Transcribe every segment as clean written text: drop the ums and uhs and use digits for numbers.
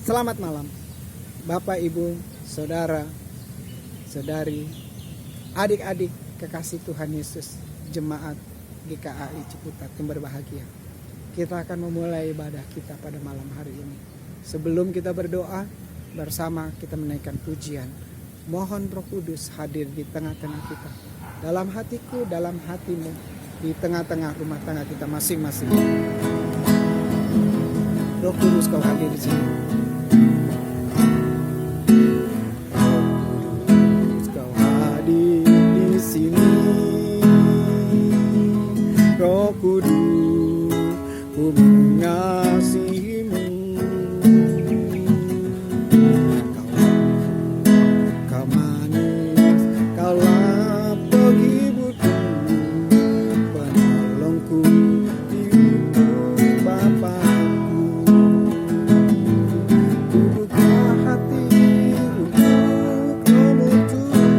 Selamat malam, Bapak, Ibu, Saudara, Saudari, adik-adik kekasih Tuhan Yesus, Jemaat GKAI Ciputat yang berbahagia. Kita akan memulai ibadah kita pada malam hari ini. Sebelum kita berdoa, bersama kita menaikkan pujian. Mohon Roh Kudus hadir di tengah-tengah kita. Dalam hatiku, dalam hatimu, di tengah-tengah rumah tangga kita masing-masing. Roh Kudus, kau hadir di sini. Roh Kudus, ku mengasihimu. Kau manis, kaulah penghiburku, penolongku, diutus Bapakku. Ku buka hati untuk Roh-Mu Tuhan.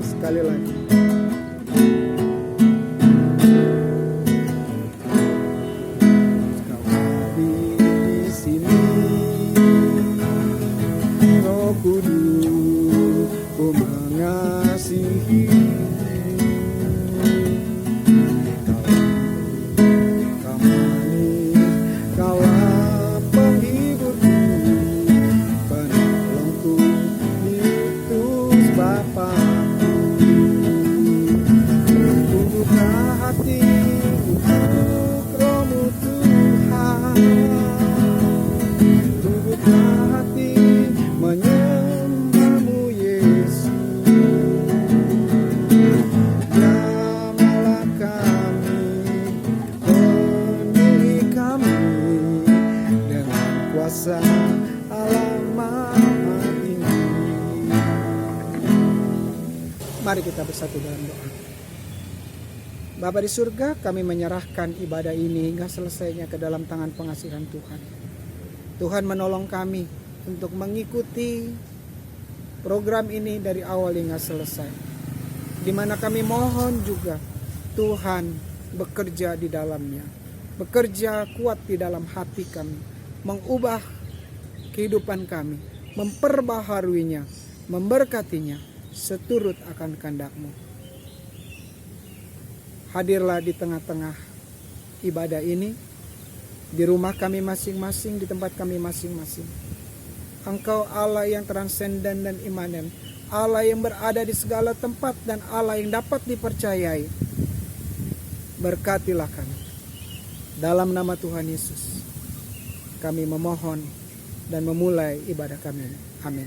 Sekali lagi. Kau hadir di sini, Roh Kudus, ku mengasihi. Kau manis, kaulah penghiburku, penolongku, diutus Bapakku. Hati untuk Roh-Mu Tuhan, buka hati menyembah-Mu Yesus. Jamahlah kami, penuhi kami dengan kuasa Allah Maha Tinggi. Mari kita bersatu dalam doa. Bapa di surga, kami menyerahkan ibadah ini hingga selesainya ke dalam tangan pengasihan Tuhan. Tuhan menolong kami untuk mengikuti program ini dari awal hingga selesai. Di mana kami mohon juga Tuhan bekerja di dalamnya. Bekerja kuat di dalam hati kami. Mengubah kehidupan kami. Memperbaharuinya. Memberkatinya seturut akan kehendak-Mu. Hadirlah di tengah-tengah ibadah ini, di rumah kami masing-masing, di tempat kami masing-masing. Engkau Allah yang transenden dan imanen, Allah yang berada di segala tempat dan Allah yang dapat dipercayai. Berkatilah kami. Dalam nama Tuhan Yesus, kami memohon dan memulai ibadah kami. Amin.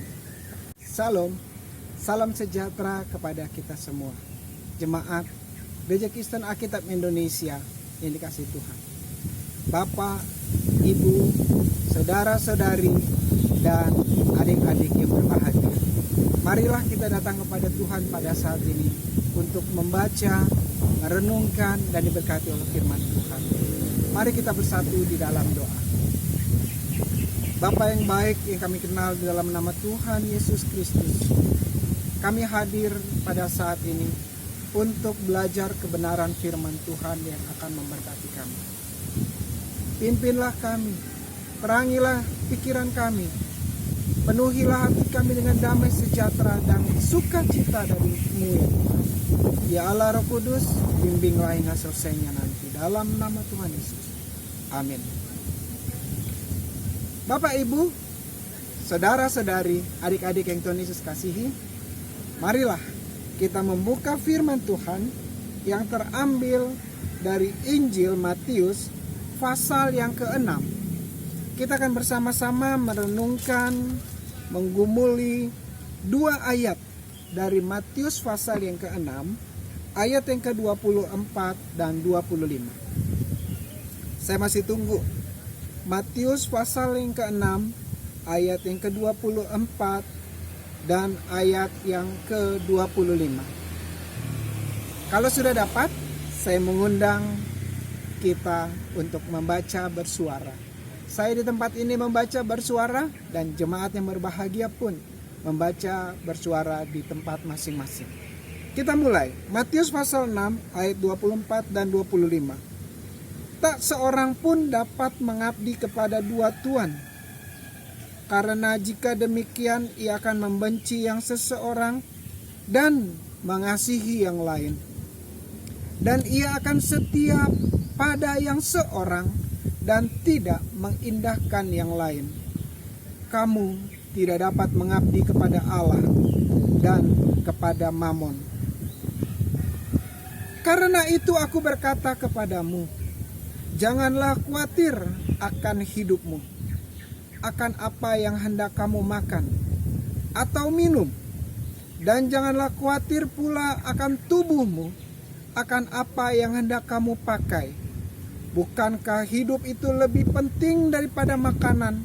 Salam, salam sejahtera kepada kita semua. Jemaat Gereja Kristen Alkitab Indonesia yang dikasihi Tuhan. Bapak, Ibu, Saudara-saudari, dan adik-adik yang berbahagia. Marilah kita datang kepada Tuhan pada saat ini untuk membaca, merenungkan, dan diberkati oleh firman Tuhan. Mari kita bersatu di dalam doa. Bapa yang baik yang kami kenal di dalam nama Tuhan Yesus Kristus, kami hadir pada saat ini untuk belajar kebenaran firman Tuhan yang akan memberkati kami. Pimpinlah kami, terangilah pikiran kami, penuhilah hati kami dengan damai sejahtera dan sukacita dari-Mu ya Tuhan. Ya Allah Roh Kudus, bimbinglah hingga selesainya nanti. Dalam nama Tuhan Yesus. Amin. Bapak, Ibu, Saudara-saudari, adik-adik yang Tuhan Yesus kasihi, marilah kita membuka firman Tuhan yang terambil dari Injil Matius pasal yang ke-6. Kita akan bersama-sama merenungkan, menggumuli 2 ayat dari Matius pasal yang ke-6, ayat yang ke-24 dan 25. Saya masih tunggu. Matius pasal yang ke-6, ayat yang ke-24 dan ayat yang ke-25. Kalau sudah dapat, saya mengundang kita untuk membaca bersuara. Saya di tempat ini membaca bersuara dan jemaat yang berbahagia pun membaca bersuara di tempat masing-masing. Kita mulai. Matius pasal 6 ayat 24 dan 25. Tak seorang pun dapat mengabdi kepada dua tuan. Karena jika demikian ia akan membenci yang seseorang dan mengasihi yang lain. Dan ia akan setia pada yang seorang dan tidak mengindahkan yang lain. Kamu tidak dapat mengabdi kepada Allah dan kepada Mamon. Karena itu aku berkata kepadamu, janganlah khawatir akan hidupmu, akan apa yang hendak kamu makan atau minum. Dan janganlah khawatir pula akan tubuhmu, akan apa yang hendak kamu pakai. Bukankah hidup itu lebih penting daripada makanan,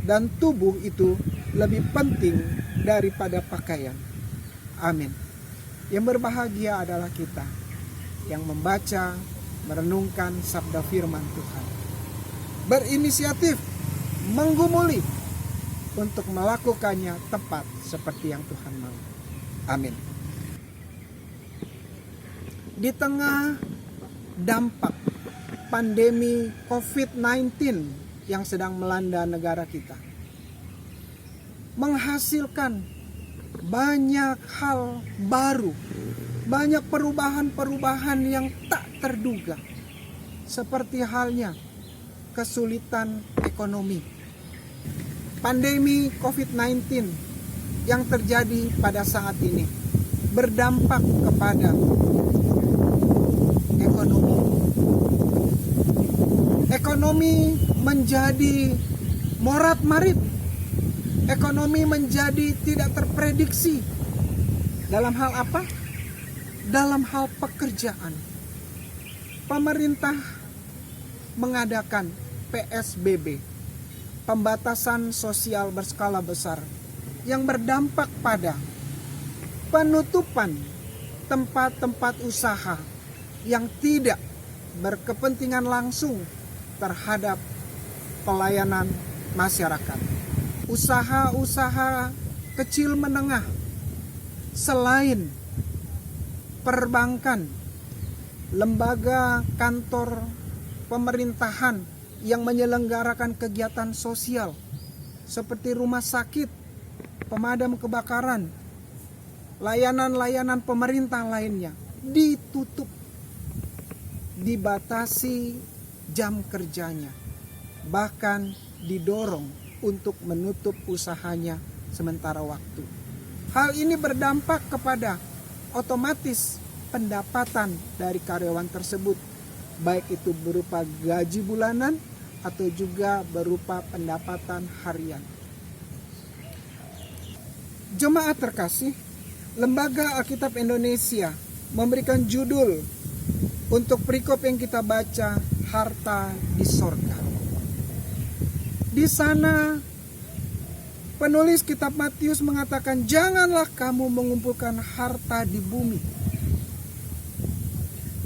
dan tubuh itu lebih penting daripada pakaian? Amin. Yang berbahagia adalah kita yang membaca, merenungkan sabda firman Tuhan. Berinisiatif, menggumuli untuk melakukannya tepat seperti yang Tuhan mau. Amin. Di tengah dampak pandemi COVID-19 yang sedang melanda negara kita, menghasilkan banyak hal baru, banyak perubahan-perubahan yang tak terduga, seperti halnya kesulitan ekonomi. Pandemi COVID-19 yang terjadi pada saat ini berdampak kepada ekonomi. Ekonomi menjadi morat-marit. Ekonomi menjadi tidak terprediksi. Dalam hal apa? Dalam hal pekerjaan. Pemerintah mengadakan PSBB, pembatasan sosial berskala besar, yang berdampak pada penutupan tempat-tempat usaha yang tidak berkepentingan langsung terhadap pelayanan masyarakat. Usaha-usaha kecil menengah selain perbankan, lembaga kantor pemerintahan yang menyelenggarakan kegiatan sosial seperti rumah sakit, pemadam kebakaran, layanan-layanan pemerintah lainnya ditutup, dibatasi jam kerjanya, bahkan didorong untuk menutup usahanya sementara waktu. Hal ini berdampak kepada otomatis pendapatan dari karyawan tersebut, baik itu berupa gaji bulanan atau juga berupa pendapatan harian. Jemaat terkasih, Lembaga Alkitab Indonesia memberikan judul untuk perikop yang kita baca, harta di sorga. Di sana penulis kitab Matius mengatakan, janganlah kamu mengumpulkan harta di bumi,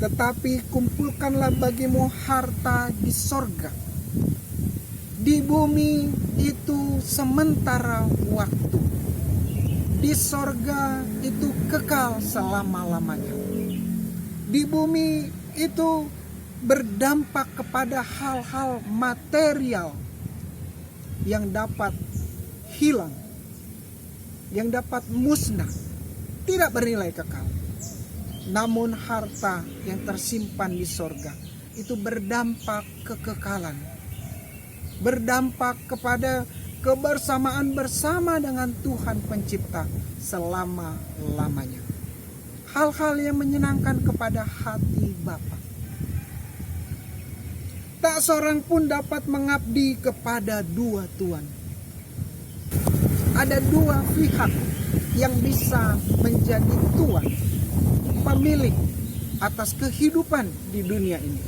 tetapi kumpulkanlah bagimu harta di sorga. Di bumi itu sementara waktu, di sorga itu kekal selama-lamanya. Di bumi itu berdampak kepada hal-hal material yang dapat hilang, yang dapat musnah, tidak bernilai kekal. Namun harta yang tersimpan di sorga itu berdampak kekekalan, berdampak kepada kebersamaan bersama dengan Tuhan Pencipta selama-lamanya. Hal-hal yang menyenangkan kepada hati Bapa. Tak seorang pun dapat mengabdi kepada dua tuan. Ada dua pihak yang bisa menjadi tuan, pemilik atas kehidupan di dunia ini.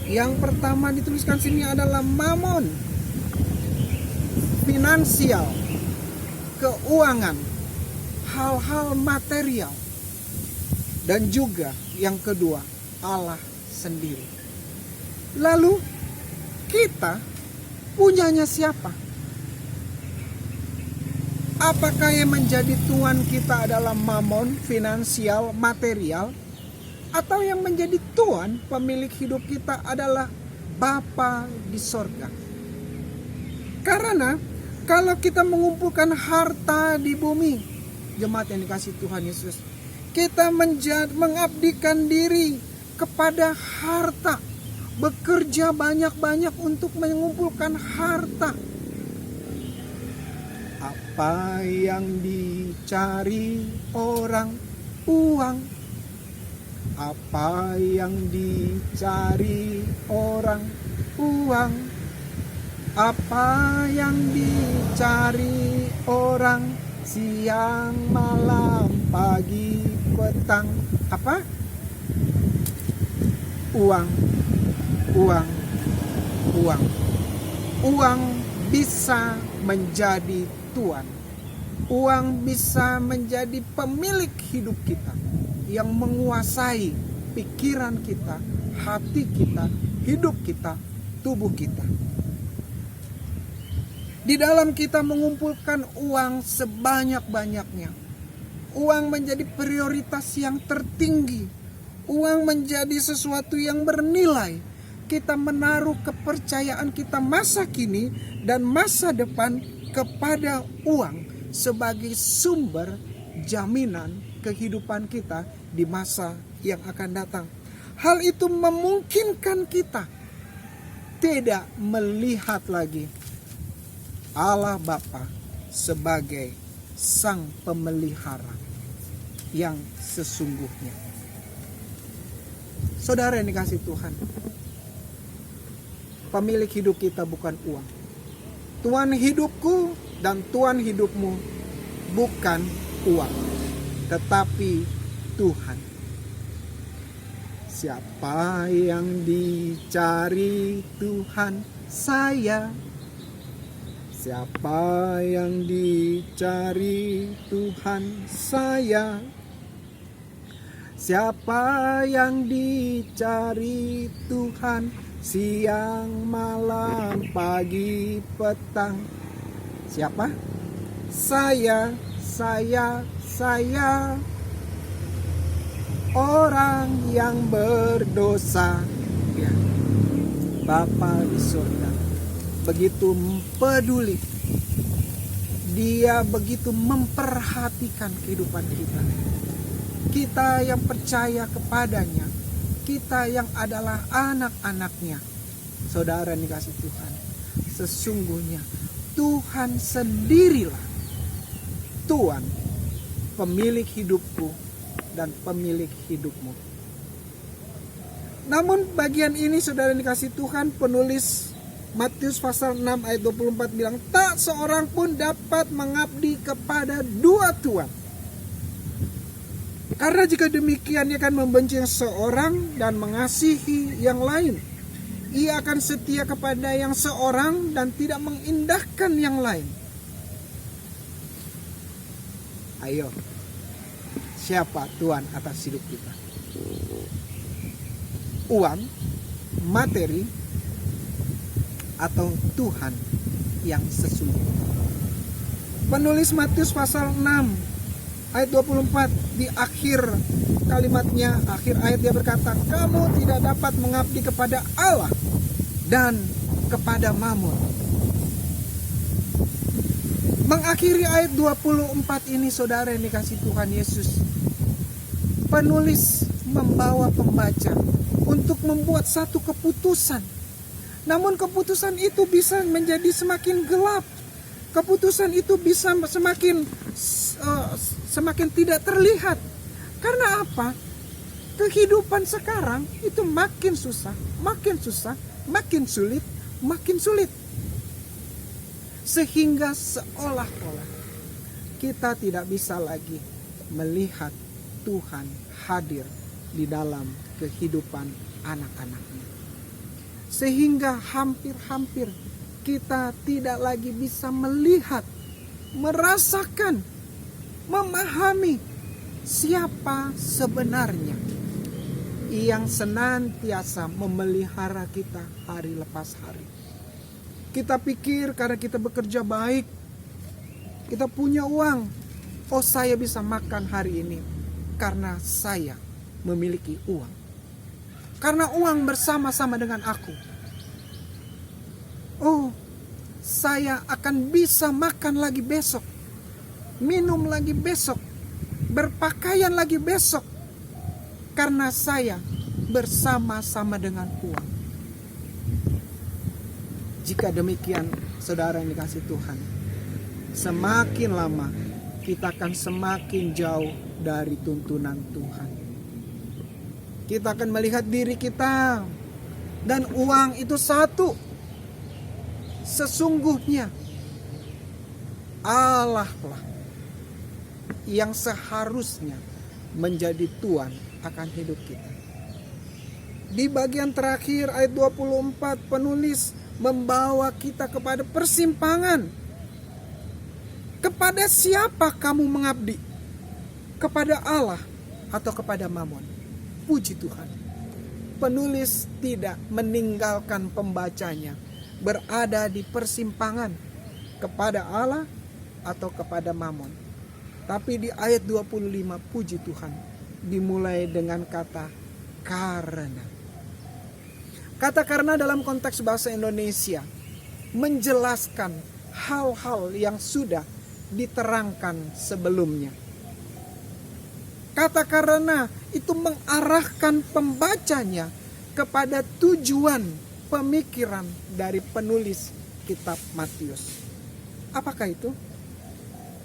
Yang pertama dituliskan sini adalah mamon, finansial, keuangan, hal-hal material. Dan juga yang kedua Allah sendiri. Lalu kita punyanya siapa? Apakah yang menjadi tuan kita adalah mamon, finansial, material? Atau yang menjadi tuan pemilik hidup kita adalah Bapa di sorga? Karena kalau kita mengumpulkan harta di bumi, jemaat yang dikasih Tuhan Yesus, kita mengabdikan diri kepada harta, bekerja banyak-banyak untuk mengumpulkan harta. Apa yang dicari orang? Uang. Apa yang dicari orang? Uang. Apa yang dicari orang? Siang, malam, pagi, petang. Apa? Uang. Uang. Uang. Uang bisa menjadi tuan. Uang bisa menjadi pemilik hidup kita, yang menguasai pikiran kita, hati kita, hidup kita, tubuh kita. Di dalam kita mengumpulkan uang sebanyak-banyaknya, uang menjadi prioritas yang tertinggi. Uang menjadi sesuatu yang bernilai. Kita menaruh kepercayaan kita masa kini dan masa depan kepada uang sebagai sumber jaminan kehidupan kita di masa yang akan datang. Hal itu memungkinkan kita tidak melihat lagi Allah Bapa sebagai sang pemelihara yang sesungguhnya. Saudara yang dikasih Tuhan, pemilik hidup kita bukan uang. Tuan hidupku dan Tuan hidupmu bukan uang, tetapi Tuhan. Siapa yang dicari Tuhan? Saya. Siapa yang dicari Tuhan? Saya. Siapa yang dicari Tuhan? Siang, malam, pagi, petang. Siapa? Saya. Orang yang berdosa. Ya. Bapa di surga begitu peduli. Dia begitu memperhatikan kehidupan kita. Kita yang percaya kepadanya, kita yang adalah anak-anaknya. Saudara yang dikasih Tuhan, sesungguhnya Tuhan sendirilah Tuhan, pemilik hidupku dan pemilik hidupmu. Namun bagian ini saudara yang dikasih Tuhan, penulis Matius pasal 6 ayat 24 bilang, tak seorang pun dapat mengabdi kepada dua tuan. Karena jika demikian ia akan membenci seorang dan mengasihi yang lain. Ia akan setia kepada yang seorang dan tidak mengindahkan yang lain. Ayo, siapa Tuhan atas hidup kita? Uang, materi, atau Tuhan yang sesungguhnya? Penulis Matius pasal 6 ayat 24 di akhir kalimatnya, akhir ayat dia berkata, kamu tidak dapat mengabdi kepada Allah dan kepada Mamon. Mengakhiri ayat 24 ini saudara yang dikasih Tuhan Yesus, penulis membawa pembaca untuk membuat satu keputusan. Namun keputusan itu bisa menjadi semakin gelap. Keputusan itu bisa semakin tidak terlihat. Karena apa? Kehidupan sekarang itu makin susah, makin sulit, makin sulit. Sehingga seolah-olah kita tidak bisa lagi melihat Tuhan hadir di dalam kehidupan anak-anaknya. Sehingga hampir-hampir kita tidak lagi bisa melihat, merasakan, memahami siapa sebenarnya yang senantiasa memelihara kita hari lepas hari. Kita pikir karena kita bekerja baik, kita punya uang, oh saya bisa makan hari ini karena saya memiliki uang. Karena uang bersama-sama dengan aku. Oh, saya akan bisa makan lagi besok, minum lagi besok, berpakaian lagi besok, karena saya bersama-sama dengan uang. Jika demikian, saudara yang dikasihi Tuhan, semakin lama kita akan semakin jauh dari tuntunan Tuhan. Kita akan melihat diri kita dan uang itu satu. Sesungguhnya Allah lah yang seharusnya menjadi Tuhan akan hidup kita. Di bagian terakhir ayat 24, penulis membawa kita kepada persimpangan. Kepada siapa kamu mengabdi? Kepada Allah atau kepada Mamon? Puji Tuhan, penulis tidak meninggalkan pembacanya berada di persimpangan kepada Allah atau kepada Mamon. Tapi di ayat 25, puji Tuhan, dimulai dengan kata karena. Kata karena dalam konteks bahasa Indonesia menjelaskan hal-hal yang sudah diterangkan sebelumnya. Kata karena itu mengarahkan pembacanya kepada tujuan pemikiran dari penulis kitab Matius. Apakah itu?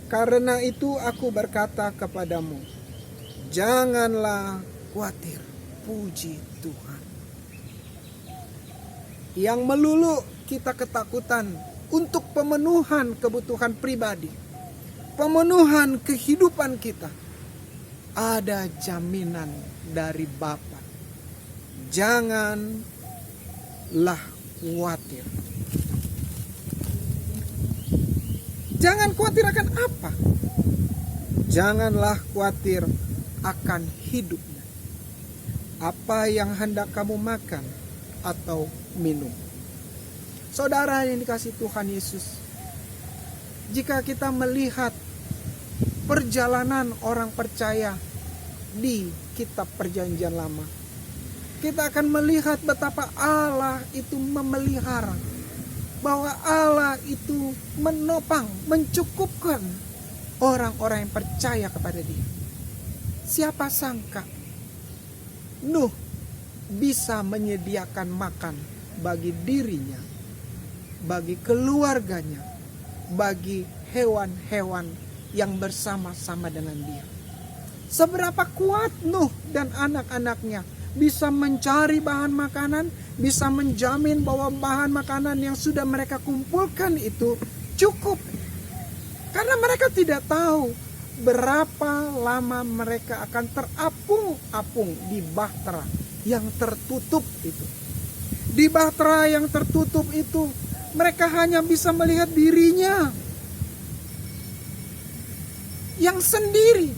Karena itu aku berkata kepadamu, janganlah khawatir, puji Tuhan. Yang melulu kita ketakutan untuk pemenuhan kebutuhan pribadi, pemenuhan kehidupan kita, ada jaminan dari Bapa. Janganlah khawatir. Jangan khawatir akan apa? Janganlah khawatir akan hidupnya. Apa yang hendak kamu makan atau minum. Saudara yang dikasihi Tuhan Yesus, jika kita melihat perjalanan orang percaya di kitab Perjanjian Lama, kita akan melihat betapa Allah itu memelihara, bahwa Allah itu menopang, mencukupkan orang-orang yang percaya kepada Dia. Siapa sangka Nuh bisa menyediakan makan bagi dirinya, bagi keluarganya, bagi hewan-hewan yang bersama-sama dengan dia. Seberapa kuat Nuh dan anak-anaknya bisa mencari bahan makanan, bisa menjamin bahwa bahan makanan yang sudah mereka kumpulkan itu cukup. Karena mereka tidak tahu berapa lama mereka akan terapung-apung di bahtera yang tertutup itu. Di bahtera yang tertutup itu, mereka hanya bisa melihat dirinya yang sendiri.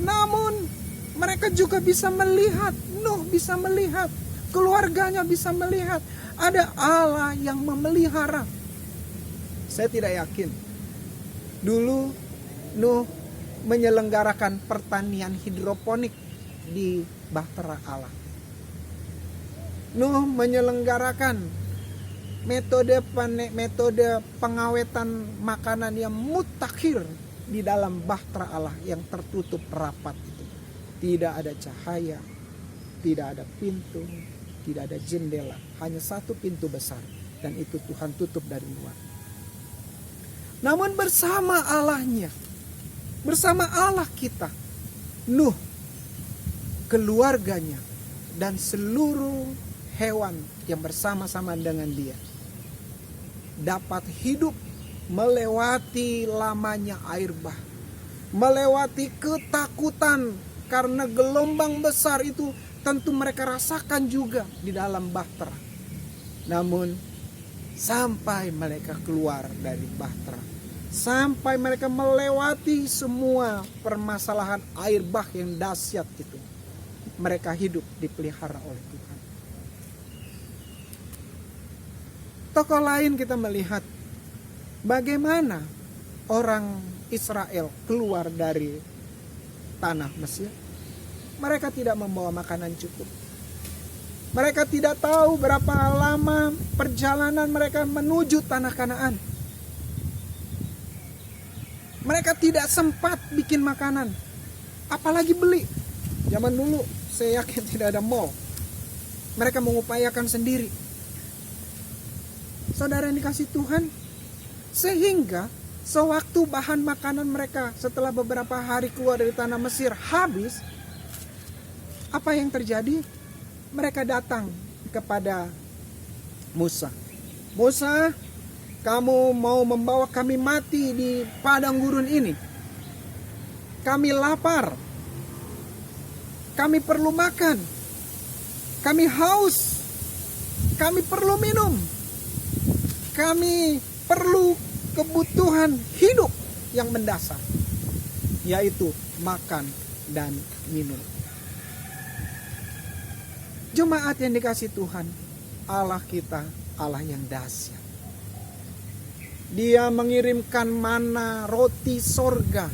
Namun mereka juga bisa melihat, Nuh bisa melihat, keluarganya bisa melihat, ada Allah yang memelihara. Saya tidak yakin dulu Nuh menyelenggarakan pertanian hidroponik di bahtera Allah. Nuh menyelenggarakan metode pengawetan makanan yang mutakhir di dalam bahtera Allah yang tertutup rapat itu. Tidak ada cahaya, tidak ada pintu, tidak ada jendela, hanya satu pintu besar, dan itu Tuhan tutup dari luar. Namun bersama Allahnya, bersama Allah kita, Nuh, keluarganya, dan seluruh hewan yang bersama-sama dengan dia dapat hidup melewati lamanya air bah, melewati ketakutan karena gelombang besar itu tentu mereka rasakan juga di dalam bahtera. Namun sampai mereka keluar dari bahtera, sampai mereka melewati semua permasalahan air bah yang dahsyat itu, mereka hidup dipelihara oleh Tuhan. Tokoh lain kita melihat bagaimana orang Israel keluar dari tanah Mesir. Mereka tidak membawa makanan cukup. Mereka tidak tahu berapa lama perjalanan mereka menuju tanah Kanaan. Mereka tidak sempat bikin makanan, apalagi beli. Zaman dulu saya yakin tidak ada mall. Mereka mengupayakan sendiri. Saudara yang dikasih Tuhan, sehingga sewaktu bahan makanan mereka setelah beberapa hari keluar dari tanah Mesir habis, apa yang terjadi? Mereka datang kepada Musa. Musa, kamu mau membawa kami mati di padang gurun ini? Kami lapar. Kami perlu makan. Kami haus. Kami perlu minum. Kami perlu kebutuhan hidup yang mendasar, yaitu makan dan minum. Jemaat yang dikasih Tuhan, Allah kita Allah yang dahsyat. Dia mengirimkan mana roti sorga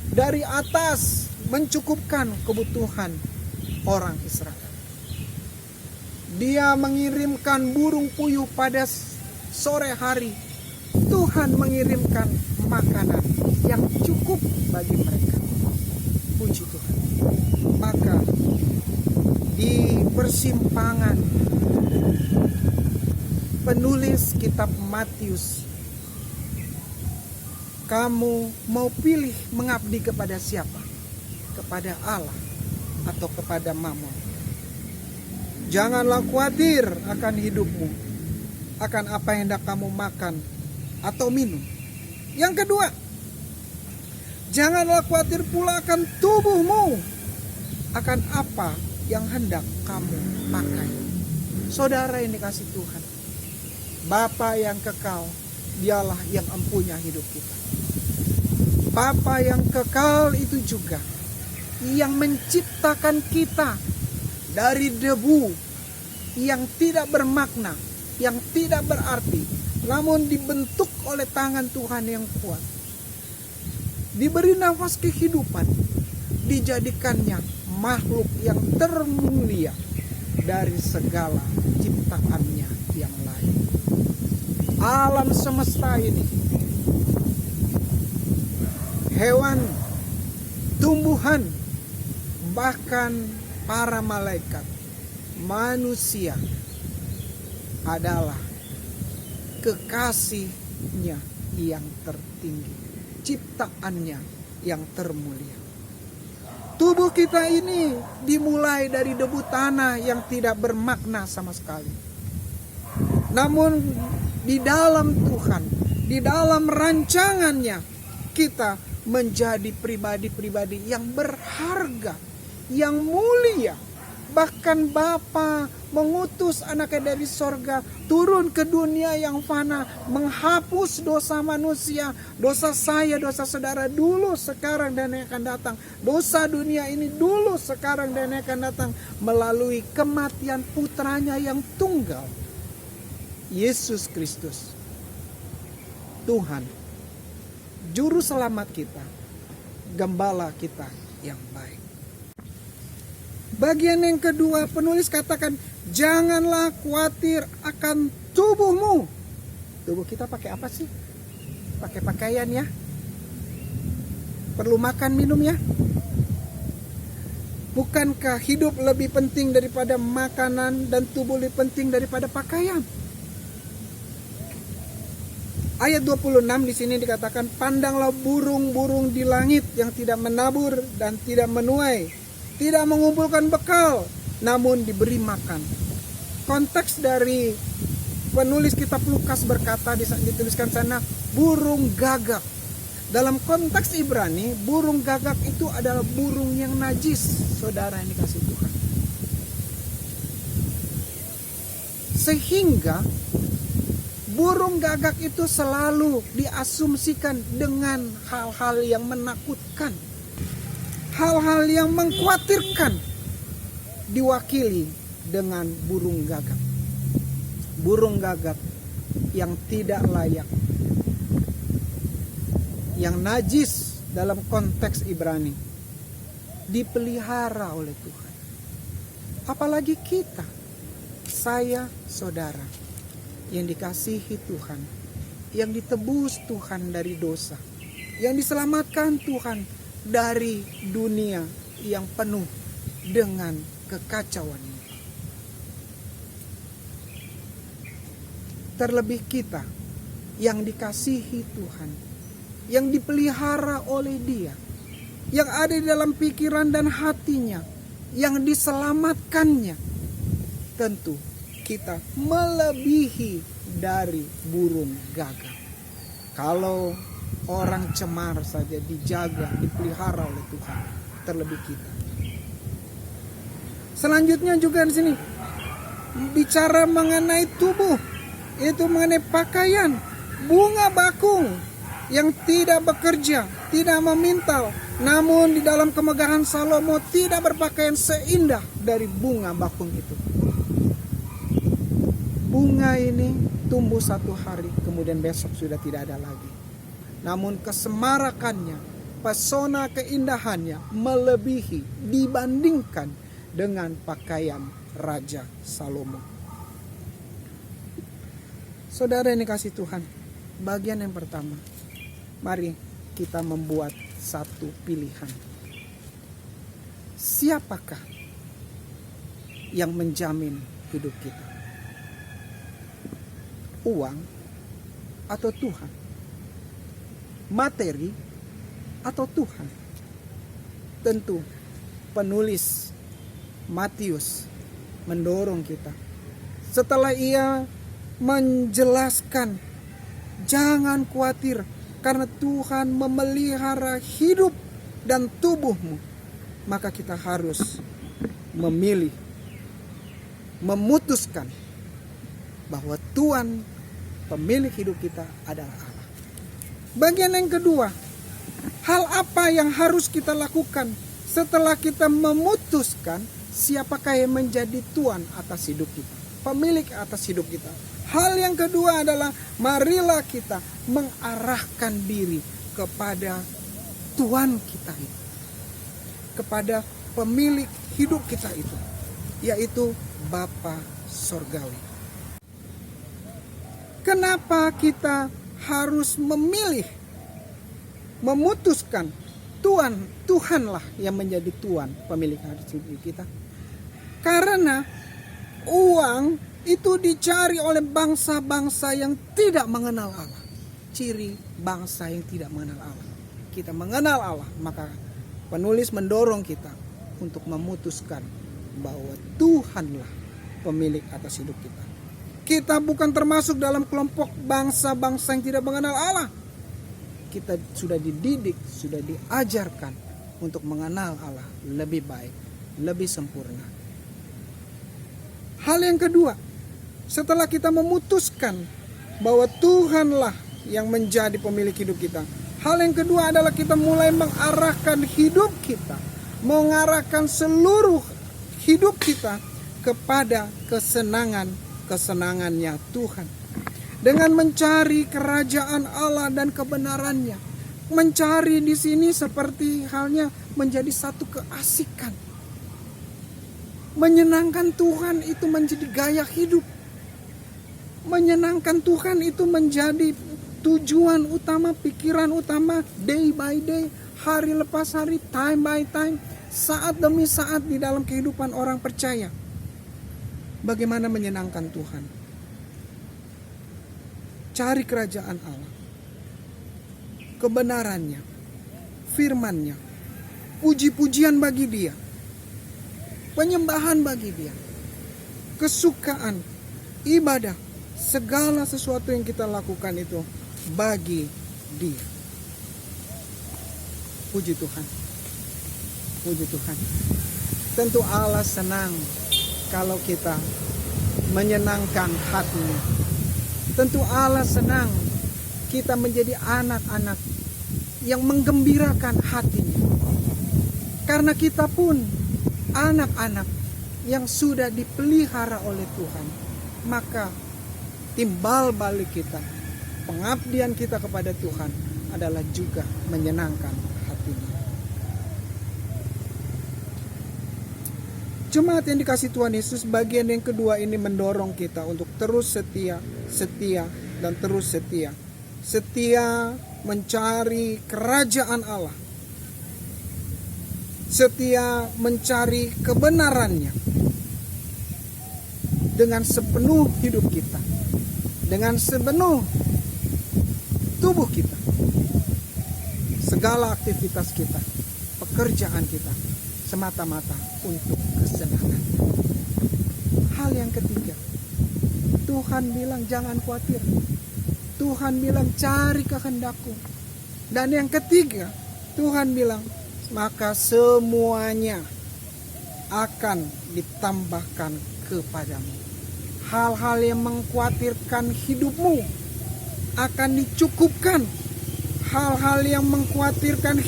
dari atas, mencukupkan kebutuhan orang Israel. Dia mengirimkan burung puyuh pada sore hari. Tuhan mengirimkan makanan yang cukup bagi mereka. Puji Tuhan. Maka di persimpangan penulis kitab Matius, kamu mau pilih mengabdi kepada siapa? Kepada Allah atau kepada Mammon? Janganlah khawatir akan hidupmu, akan apa yang hendak kamu makan atau minum. Yang kedua, janganlah khawatir pula akan tubuhmu, akan apa yang hendak kamu pakai. Saudara yang dikasih Tuhan, Bapa yang kekal, dialah yang empunya hidup kita. Bapa yang kekal itu juga yang menciptakan kita dari debu yang tidak bermakna, yang tidak berarti, namun dibentuk oleh tangan Tuhan yang kuat. Diberi nafas kehidupan, dijadikannya makhluk yang termulia dari segala ciptaannya yang lain. Alam semesta ini, hewan, tumbuhan, bahkan para malaikat, manusia adalah kekasihnya yang tertinggi, ciptaannya yang termulia. Tubuh kita ini dimulai dari debu tanah yang tidak bermakna sama sekali. Namun di dalam Tuhan, di dalam rancangannya, kita menjadi pribadi-pribadi yang berharga, yang mulia. Bahkan Bapa mengutus anaknya dari sorga turun ke dunia yang fana, menghapus dosa manusia, dosa saya, dosa saudara dulu, sekarang dan yang akan datang, dosa dunia ini dulu, sekarang dan yang akan datang, melalui kematian putranya yang tunggal, Yesus Kristus, Tuhan, juru selamat kita, gembala kita yang baik. Bagian yang kedua, penulis katakan, janganlah khawatir akan tubuhmu. Tubuh kita pakai apa sih? Pakai pakaian ya? Perlu makan minum ya? Bukankah hidup lebih penting daripada makanan dan tubuh lebih penting daripada pakaian? Ayat 26 di sini dikatakan, pandanglah burung-burung di langit yang tidak menabur dan tidak menuai, tidak mengumpulkan bekal, namun diberi makan. Konteks dari penulis kitab Lukas berkata, dituliskan sana, burung gagak. Dalam konteks Ibrani, burung gagak itu adalah burung yang najis, saudara yang dikasih Tuhan. Sehingga burung gagak itu selalu diasumsikan dengan hal-hal yang menakutkan, hal-hal yang mengkhawatirkan, diwakili dengan burung gagak. Burung gagak yang tidak layak, yang najis dalam konteks Ibrani, dipelihara oleh Tuhan. Apalagi kita, saya, saudara, yang dikasihi Tuhan, yang ditebus Tuhan dari dosa, yang diselamatkan Tuhan dari dunia yang penuh dengan kekacauan. Terlebih kita yang dikasihi Tuhan, yang dipelihara oleh Dia, yang ada di dalam pikiran dan hatinya, yang diselamatkannya. Tentu kita melebihi dari burung gagak. Kalau orang cemar saja dijaga, dipelihara oleh Tuhan, terlebih kita. Selanjutnya juga di sini bicara mengenai tubuh, itu mengenai pakaian. Bunga bakung yang tidak bekerja, tidak memintal, namun di dalam kemegahan Salomo tidak berpakaian seindah dari bunga bakung itu. Bunga ini tumbuh satu hari, kemudian besok sudah tidak ada lagi. Namun kesemarakannya, pesona keindahannya melebihi dibandingkan dengan pakaian Raja Salomo. Saudara yang dikasihi Tuhan, bagian yang pertama, mari kita membuat satu pilihan. Siapakah yang menjamin hidup kita? Uang atau Tuhan? Materi atau Tuhan? Tentu penulis Matius mendorong kita. Setelah ia menjelaskan, jangan khawatir karena Tuhan memelihara hidup dan tubuhmu, maka kita harus memilih, memutuskan bahwa Tuhan pemilik hidup kita adalah Allah. Bagian yang kedua, hal apa yang harus kita lakukan setelah kita memutuskan siapakah yang menjadi Tuhan atas hidup kita, pemilik atas hidup kita. Hal yang kedua adalah marilah kita mengarahkan diri kepada Tuhan kita itu, kepada pemilik hidup kita itu, yaitu Bapa Sorgawi. Kenapa kita harus memilih, memutuskan Tuhanlah yang menjadi Tuhan pemilik hidup kita? Karena uang itu dicari oleh bangsa-bangsa yang tidak mengenal Allah. Ciri bangsa yang tidak mengenal Allah. Kita mengenal Allah, maka penulis mendorong kita untuk memutuskan bahwa Tuhanlah pemilik atas hidup kita. Kita bukan termasuk dalam kelompok bangsa-bangsa yang tidak mengenal Allah. Kita sudah dididik, sudah diajarkan untuk mengenal Allah lebih baik, lebih sempurna. Hal yang kedua, setelah kita memutuskan bahwa Tuhanlah yang menjadi pemilik hidup kita, hal yang kedua adalah kita mulai mengarahkan hidup kita, mengarahkan seluruh hidup kita kepada kesenangannya Tuhan. Dengan mencari kerajaan Allah dan kebenarannya. Mencari di sini seperti halnya menjadi satu keasikan. Menyenangkan Tuhan itu menjadi gaya hidup. Menyenangkan Tuhan itu menjadi tujuan utama, pikiran utama, day by day, hari lepas hari, time by time, saat demi saat di dalam kehidupan orang percaya. Bagaimana menyenangkan Tuhan? Cari kerajaan Allah, kebenarannya, firman-Nya, puji-pujian bagi Dia, penyembahan bagi Dia, kesukaan, ibadah, segala sesuatu yang kita lakukan itu bagi Dia. Puji Tuhan, puji Tuhan. Tentu Allah senang kalau kita menyenangkan hati-Nya. Tentu Allah senang kita menjadi anak-anak yang menggembirakan hatinya. Karena kita pun anak-anak yang sudah dipelihara oleh Tuhan, maka timbal balik kita, pengabdian kita kepada Tuhan adalah juga menyenangkan hatinya. Jemaat yang dikasih Tuhan Yesus, bagian yang kedua ini mendorong kita untuk terus setia, dan terus setia. Setia mencari kerajaan Allah. Setia mencari kebenarannya dengan sepenuh hidup kita, dengan sepenuh tubuh kita, segala aktivitas kita, pekerjaan kita, semata-mata untuk kesenangan. Hal yang ketiga, Tuhan bilang jangan khawatir. Tuhan bilang cari kehendakku. Dan yang ketiga, Tuhan bilang maka semuanya akan ditambahkan kepadamu. Hal-hal yang mengkhawatirkan hidupmu akan dicukupkan. Hal-hal yang mengkhawatirkan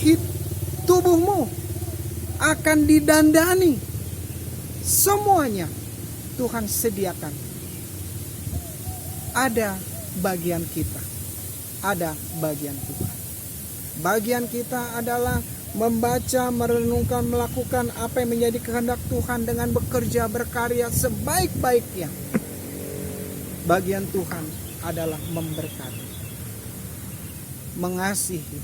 tubuhmu akan didandani. Semuanya Tuhan sediakan. Ada bagian kita, ada bagian Tuhan. Bagian kita adalah membaca, merenungkan, melakukan apa yang menjadi kehendak Tuhan dengan bekerja, berkarya sebaik-baiknya. Bagian Tuhan adalah memberkati, mengasihi,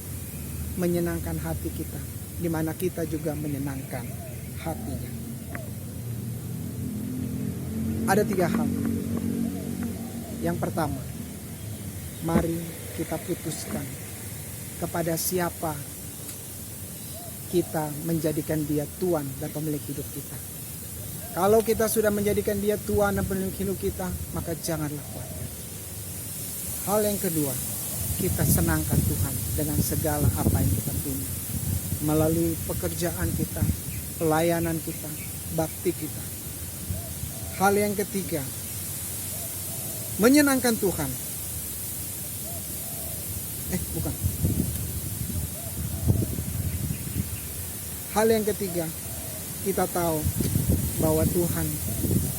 menyenangkan hati kita, di mana kita juga menyenangkan hatinya. Ada 3 hal. Yang pertama, mari kita putuskan kepada siapa kita menjadikan dia Tuhan dan pemilik hidup kita. Kalau kita sudah menjadikan dia Tuhan dan pemilik hidup kita, maka janganlah khawatir. Hal yang kedua, kita senangkan Tuhan dengan segala apa yang kita punya. Melalui pekerjaan kita, pelayanan kita, bakti kita. Hal yang ketiga, menyenangkan Tuhan. Hal yang ketiga, kita tahu bahwa Tuhan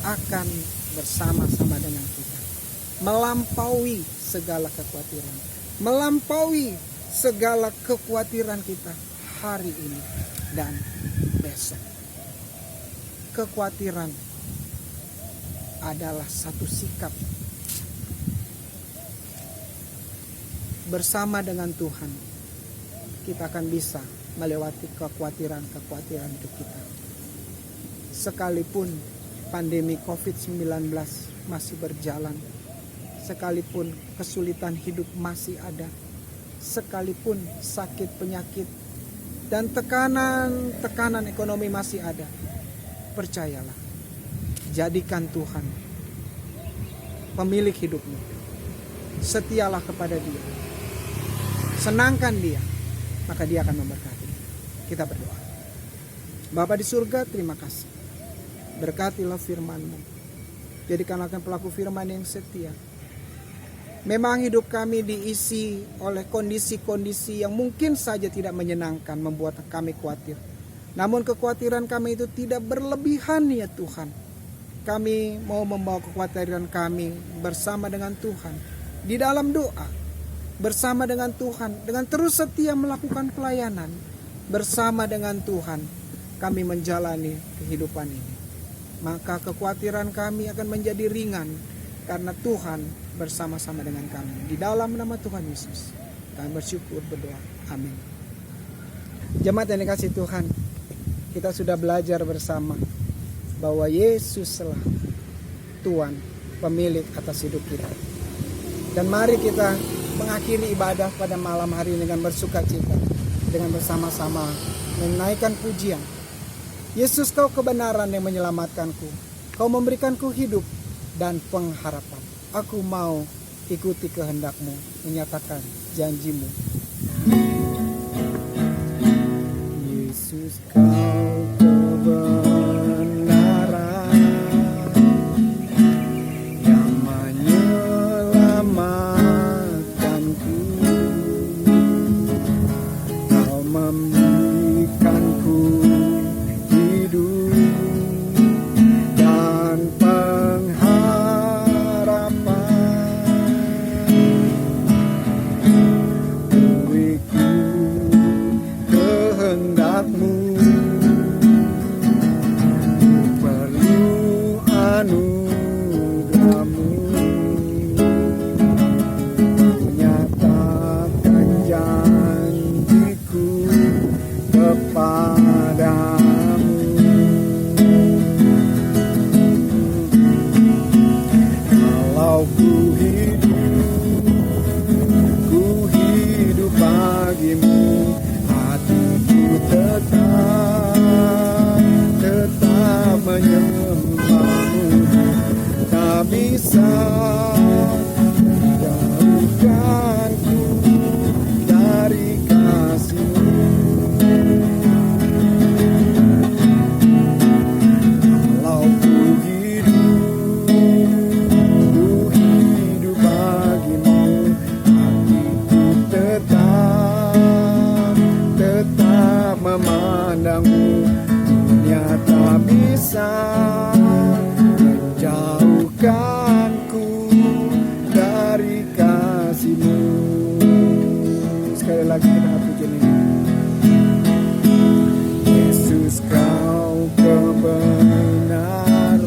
akan bersama-sama dengan kita. Melampaui segala kekhawatiran. Melampaui segala kekhawatiran kita hari ini dan besok. Kekhawatiran adalah satu sikap. Bersama dengan Tuhan, kita akan bisa melewati kekhawatiran hidup kita. Sekalipun pandemi COVID-19 masih berjalan, sekalipun kesulitan hidup masih ada, sekalipun sakit penyakit dan tekanan ekonomi masih ada, percayalah, jadikan Tuhan pemilik hidupmu. Setialah kepada Dia, senangkan Dia, maka Dia akan memberkati. Kita berdoa. Bapa di surga, terima kasih. Berkatilah firman-Mu. Jadikanlah kami pelaku firman yang setia. Memang hidup kami diisi oleh kondisi-kondisi yang mungkin saja tidak menyenangkan, membuat kami khawatir. Namun kekhawatiran kami itu tidak berlebihan ya Tuhan. Kami mau membawa kekhawatiran kami bersama dengan Tuhan. Di dalam doa, bersama dengan Tuhan, dengan terus setia melakukan pelayanan. Bersama dengan Tuhan, kami menjalani kehidupan ini. Maka kekhawatiran kami akan menjadi ringan, karena Tuhan bersama-sama dengan kami. Di dalam nama Tuhan Yesus, kami bersyukur berdoa. Amin. Jemaat yang dikasihi Tuhan, kita sudah belajar bersama bahwa Yesuslah Tuhan, pemilik atas hidup kita. Dan mari kita mengakhiri ibadah pada malam hari ini dengan bersukacita, dengan bersama-sama menaikkan pujian. Yesus, Kau kebenaran yang menyelamatkanku. Kau memberikanku hidup dan pengharapan. Aku mau ikuti kehendak-Mu, menyatakan janji-Mu. Yesus, Kau kebenaran yang menyelamatkanku. Kau memberikanku hidup anugerahmu, nyatakan janjiku kepadamu. Kalau ku hidup bagimu, hatiku tetap menyembahmu. Tak bisa menjauhkanku dari kasih-Mu. Kalau ku hidup bagimu, hatiku tetap memandangmu. Dunia tak bisa menjauhkanku dari kasih-Mu. Sekali lagi kita puji ini. Yesus, Kau kebenaran,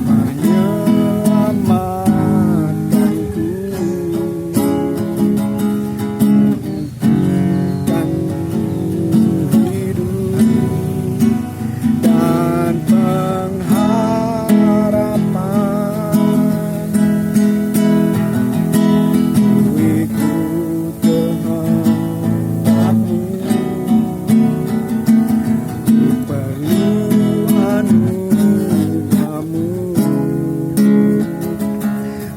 menyelamatkanku, menentukan hidup dan pengharapan. Ku ikut kehendak-Mu, ku perlu anugerah-Mu.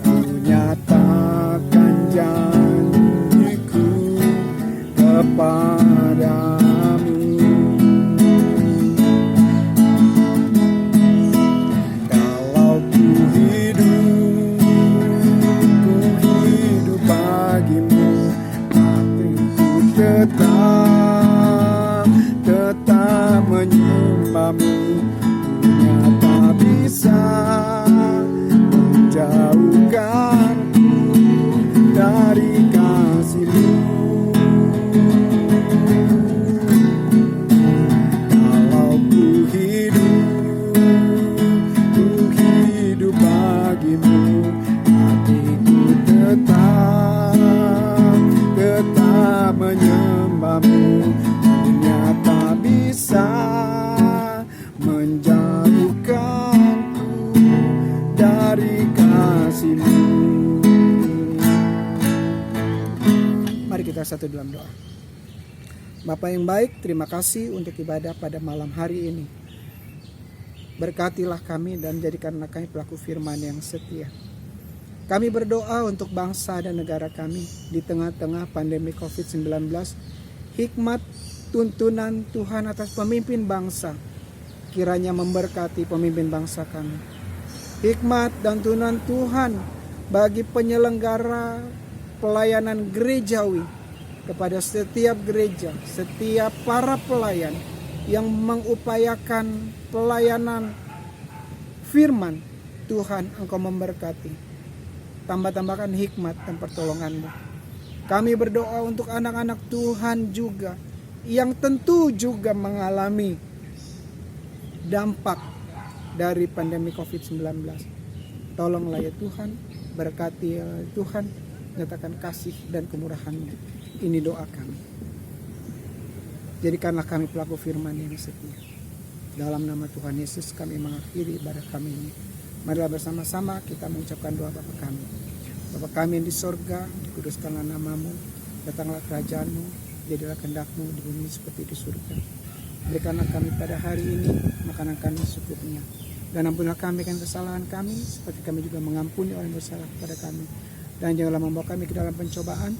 Ku nyatakan janjiku kepadamu. Kalau ku hidup bagimu, hatiku tetap menyembahmu. Dunia tak bisa menjauhkanku dari kasih-Mu. Kalau ku hidup bagimu, hatiku tetap menyembahmu. Dunia tak bisa menjauhkanku dari kasih-Mu. Mari kita satu dalam doa. Bapa yang baik, terima kasih untuk ibadah pada malam hari ini. Berkatilah kami dan jadikanlah kami pelaku firman yang setia. Kami berdoa untuk bangsa dan negara kami di tengah-tengah pandemi COVID-19. Hikmat tuntunan Tuhan atas pemimpin bangsa kiranya memberkati pemimpin bangsa kami. Hikmat dan tuntunan Tuhan bagi penyelenggara pelayanan gerejawi, kepada setiap gereja, setiap para pelayan yang mengupayakan pelayanan firman Tuhan, Engkau memberkati. Tambah-tambahkan hikmat dan pertolongan-Mu. Kami berdoa untuk anak-anak Tuhan juga yang tentu juga mengalami dampak dari pandemi COVID-19. Tolonglah ya Tuhan, berkati ya Tuhan, nyatakan kasih dan kemurahan-Mu. Ini doa kami. Jadikanlah kami pelaku firman yang setia. Dalam nama Tuhan Yesus kami mengakhiri ibadah kami ini. Marilah bersama-sama kita mengucapkan doa Bapa kami. Bapa kami yang di sorga, dikuduskanlah nama-Mu, datanglah kerajaan-Mu, jadilah kehendak-Mu di bumi seperti di surga. Berikanlah kami pada hari ini makanan kami secukupnya. Dan ampunilah kami akan kesalahan kami, seperti kami juga mengampuni orang yang bersalah kepada kami. Dan janganlah membawa kami ke dalam pencobaan,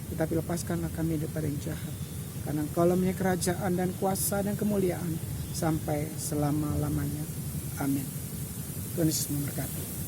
tetapi lepaskanlah kami daripada yang jahat. Karena Engkau punya kerajaan dan kuasa dan kemuliaan sampai selama-lamanya. Amin. Tuhan Yesus memberkati.